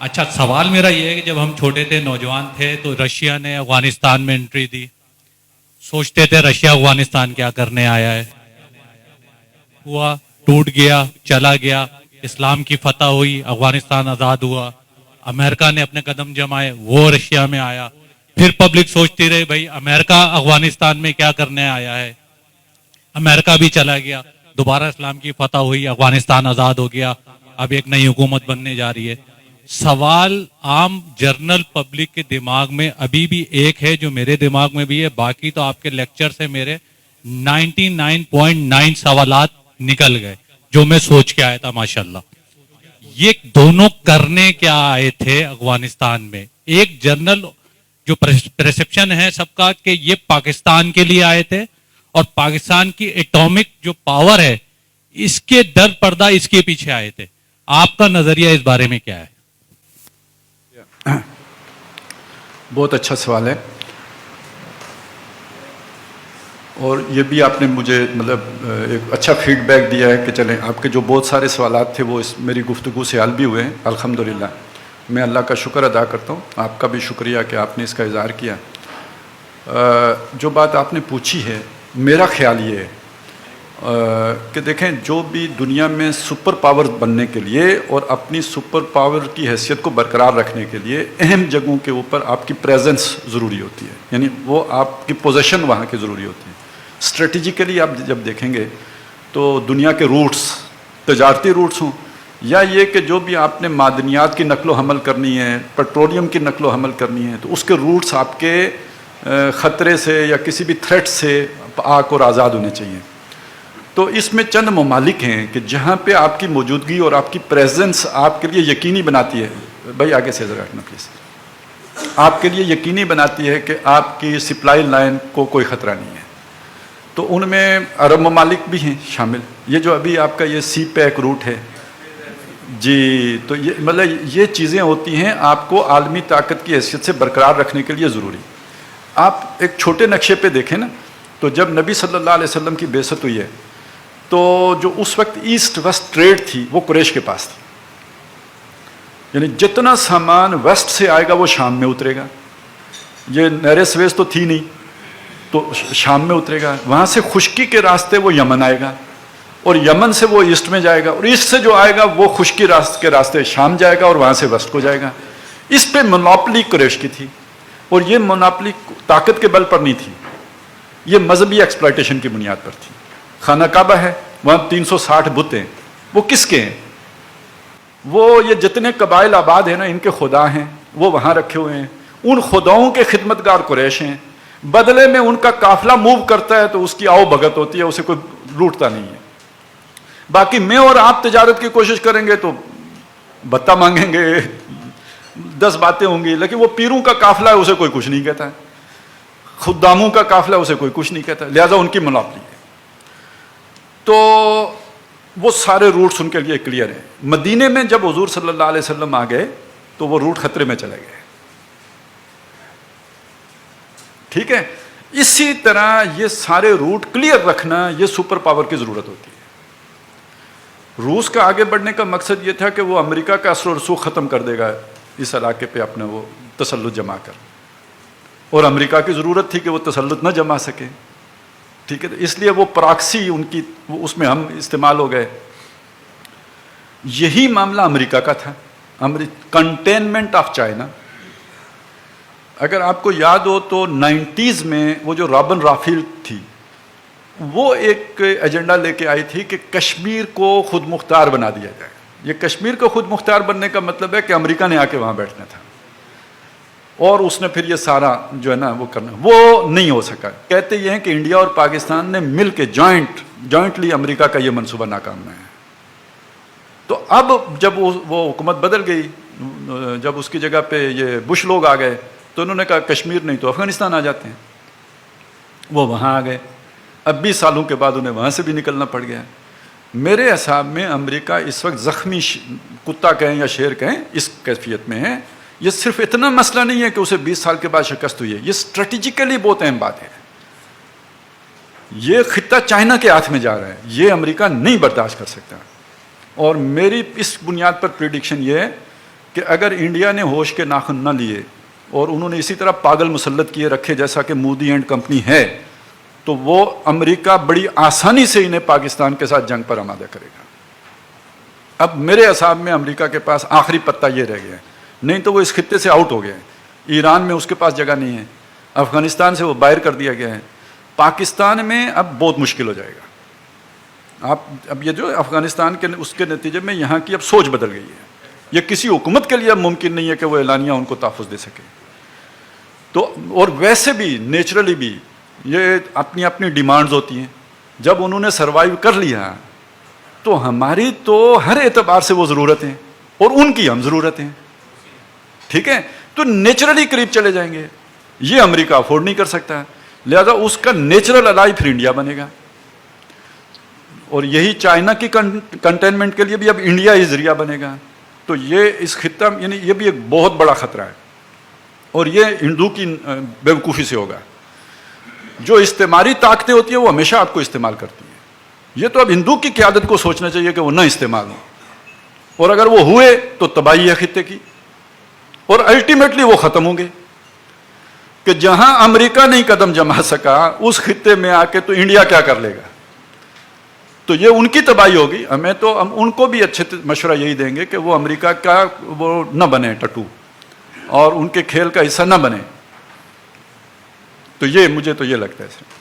اچھا، سوال میرا یہ ہے کہ جب ہم چھوٹے تھے، نوجوان تھے، تو رشیا نے افغانستان میں انٹری دی. سوچتے تھے رشیا افغانستان کیا کرنے آیا ہے. ہوا، ٹوٹ گیا، چلا گیا. اسلام کی فتح ہوئی، افغانستان آزاد ہوا. امریکہ نے اپنے قدم جمائے، وہ رشیا میں آیا. پھر پبلک سوچتی رہی بھائی امریکہ افغانستان میں کیا کرنے آیا ہے. امریکہ بھی چلا گیا. دوبارہ اسلام کی فتح ہوئی، افغانستان آزاد ہو گیا. اب ایک نئی حکومت بننے جا رہی ہے. سوال عام جرنل پبلک کے دماغ میں ابھی بھی ایک ہے جو میرے دماغ میں بھی ہے، باقی تو آپ کے لیکچر سے میرے 99.9 سوالات نکل گئے جو میں سوچ کے آیا تھا. ماشاءاللہ یہ دونوں کرنے کیا آئے تھے افغانستان میں؟ ایک جرنل جو پرسپشن ہے سب کا کہ یہ پاکستان کے لیے آئے تھے اور پاکستان کی ایٹامک جو پاور ہے اس کے در پردہ اس کے پیچھے آئے تھے. آپ کا نظریہ اس بارے میں کیا ہے؟ بہت اچھا سوال ہے، اور یہ بھی آپ نے مجھے ایک اچھا فیڈ بیک دیا ہے کہ چلیں آپ کے جو بہت سارے سوالات تھے وہ اس میری گفتگو سے حل بھی ہوئے ہیں الحمدللہ. میں اللہ کا شکر ادا کرتا ہوں، آپ کا بھی شکریہ کہ آپ نے اس کا اظہار کیا. جو بات آپ نے پوچھی ہے، میرا خیال یہ ہے کہ دیکھیں جو بھی دنیا میں سپر پاور بننے کے لیے اور اپنی سپر پاور کی حیثیت کو برقرار رکھنے کے لیے اہم جگہوں کے اوپر آپ کی پریزنس ضروری ہوتی ہے، یعنی وہ آپ کی پوزیشن وہاں کی ضروری ہوتی ہے. اسٹریٹجیکلی آپ جب دیکھیں گے تو دنیا کے روٹس، تجارتی روٹس ہوں یا یہ کہ جو بھی آپ نے معدنیات کی نقل و حمل کرنی ہے، پیٹرولیم کی نقل و حمل کرنی ہے، تو اس کے روٹس آپ کے خطرے سے یا کسی بھی تھریٹ سے پاک اور آزاد ہونے چاہیے. تو اس میں چند ممالک ہیں کہ جہاں پہ آپ کی موجودگی اور آپ کی پریزنس آپ کے لیے یقینی بناتی ہے، بھائی آگے سے ذرا ہٹنا پلیز، آپ کے لیے یقینی بناتی ہے کہ آپ کی سپلائی لائن کو کوئی خطرہ نہیں ہے. تو ان میں عرب ممالک بھی ہیں شامل. یہ جو ابھی آپ کا یہ سی پیک روٹ ہے جی، تو یہ یہ چیزیں ہوتی ہیں آپ کو عالمی طاقت کی حیثیت سے برقرار رکھنے کے لیے ضروری. آپ ایک چھوٹے نقشے پہ دیکھیں نا، تو جب نبی صلی اللہ علیہ وسلم کی بعثت ہوئی ہے تو جو اس وقت ایسٹ ویسٹ ٹریڈ تھی وہ قریش کے پاس تھی. یعنی جتنا سامان ویسٹ سے آئے گا وہ شام میں اترے گا. یہ نہر سویز تو تھی نہیں، تو شام میں اترے گا. وہاں سے خشکی کے راستے وہ یمن آئے گا، اور یمن سے وہ ایسٹ میں جائے گا، اور ایسٹ سے جو آئے گا وہ خشکی کے راستے شام جائے گا اور وہاں سے ویسٹ کو جائے گا. اس پہ مونوپلی قریش کی تھی، اور یہ مونوپلی طاقت کے بل پر نہیں تھی، یہ مذہبی ایکسپلائٹیشن کی بنیاد پر تھی. خانہ کعبہ ہے، وہاں 360 بت ہیں، وہ کس کے ہیں؟ وہ یہ جتنے قبائل آباد ہیں نا ان کے خدا ہیں، وہ وہاں رکھے ہوئے ہیں. ان خداؤں کے خدمتگار قریش ہیں. بدلے میں ان کا قافلہ موو کرتا ہے تو اس کی آؤ بھگت ہوتی ہے، اسے کوئی لوٹتا نہیں ہے. باقی میں اور آپ تجارت کی کوشش کریں گے تو بتہ مانگیں گے، 10 باتیں ہوں گی، لیکن وہ پیروں کا قافلہ ہے اسے کوئی کچھ نہیں کہتا ہے، خداموں کا قافلہ اسے کوئی کچھ نہیں کہتا، لہذا ان کی مونوپلی ہے. تو وہ سارے روٹس ان کے لیے کلیئر ہیں. مدینے میں جب حضور صلی اللہ علیہ وسلم آ گئے تو وہ روٹ خطرے میں چلے گئے. ٹھیک ہے، اسی طرح یہ سارے روٹ کلیئر رکھنا یہ سپر پاور کی ضرورت ہوتی ہے. روس کا آگے بڑھنے کا مقصد یہ تھا کہ وہ امریکہ کا اثر و رسوخ ختم کر دے گا اس علاقے پہ اپنا وہ تسلط جما کر، اور امریکہ کی ضرورت تھی کہ وہ تسلط نہ جما سکے. ٹھیک ہے، اس لیے وہ پراکسی ان کی اس میں ہم استعمال ہو گئے. یہی معاملہ امریکہ کا تھا، کنٹینمنٹ آف چائنا. اگر آپ کو یاد ہو تو 90s میں وہ جو رابن رافیل تھی وہ ایک ایجنڈا لے کے آئی تھی کہ کشمیر کو خود مختار بنا دیا جائے. یہ کشمیر کو خود مختار بننے کا مطلب ہے کہ امریکہ نے آ کے وہاں بیٹھنا تھا، اور اس نے پھر یہ سارا جو ہے نا وہ کرنا، وہ نہیں ہو سکا. کہتے یہ ہیں کہ انڈیا اور پاکستان نے مل کے جوائنٹلی امریکہ کا یہ منصوبہ ناکام ہے. تو اب جب وہ حکومت بدل گئی، جب اس کی جگہ پہ یہ بش لوگ آ گئے تو انہوں نے کہا کشمیر نہیں تو افغانستان آ جاتے ہیں. وہ وہاں آ گئے. اب 20 سالوں کے بعد انہیں وہاں سے بھی نکلنا پڑ گیا. میرے حساب میں امریکہ اس وقت زخمی کتا کہیں یا شیر کہیں اس کیفیت میں ہے. یہ صرف اتنا مسئلہ نہیں ہے کہ اسے 20 سال کے بعد شکست ہوئی ہے، یہ اسٹریٹجیکلی بہت اہم بات ہے. یہ خطہ چائنا کے ہاتھ میں جا رہا ہے، یہ امریکہ نہیں برداشت کر سکتا. اور میری اس بنیاد پر پریڈکشن یہ ہے کہ اگر انڈیا نے ہوش کے ناخن نہ لیے اور انہوں نے اسی طرح پاگل مسلط کیے رکھے جیسا کہ مودی اینڈ کمپنی ہے، تو وہ امریکہ بڑی آسانی سے انہیں پاکستان کے ساتھ جنگ پر آمادہ کرے گا۔ اب میرے حساب میں امریکہ کے پاس آخری پتہ یہ رہ گیا ہے، نہیں تو وہ اس خطے سے آؤٹ ہو گیا ہے۔ ایران میں اس کے پاس جگہ نہیں ہے، افغانستان سے وہ باہر کر دیا گیا ہے، پاکستان میں اب بہت مشکل ہو جائے گا۔ اب یہ جو افغانستان کے اس کے نتیجے میں یہاں کی اب سوچ بدل گئی ہے، یہ کسی حکومت کے لیے اب ممکن نہیں ہے کہ وہ اعلانیہ ان کو تحفظ دے سکے۔ تو اور ویسے بھی نیچرلی بھی یہ اپنی اپنی ڈیمانڈز ہوتی ہیں، جب انہوں نے سروائیو کر لیا تو ہماری تو ہر اعتبار سے وہ ضرورت ہیں اور ان کی ہم ضرورت ہیں، ٹھیک ہے، تو نیچرلی قریب چلے جائیں گے۔ یہ امریکہ افورڈ نہیں کر سکتا، لہذا اس کا نیچرل الائی پھر انڈیا بنے گا، اور یہی چائنا کی کنٹینمنٹ کے لیے بھی اب انڈیا ہی ذریعہ بنے گا۔ تو یہ اس خطہ یعنی یہ بھی ایک بہت بڑا خطرہ ہے، اور یہ ہندو کی بیوقوفی سے ہوگا۔ جو استعماری طاقتیں ہوتی ہیں وہ ہمیشہ آپ کو استعمال کرتی ہیں، یہ تو اب ہندو کی قیادت کو سوچنا چاہیے کہ وہ نہ استعمال ہوں، اور اگر وہ ہوئے تو تباہی ہے خطے کی، اور الٹیمیٹلی وہ ختم ہوں گے کہ جہاں امریکہ نہیں قدم جما سکا اس خطے میں آ کے تو انڈیا کیا کر لے گا، تو یہ ان کی تباہی ہوگی۔ ہمیں تو ہم ان کو بھی اچھے مشورہ یہی دیں گے کہ وہ امریکہ کا وہ نہ بنے ٹٹو اور ان کے کھیل کا حصہ نہ بنے۔ تو یہ مجھے تو یہ لگتا ہے سر۔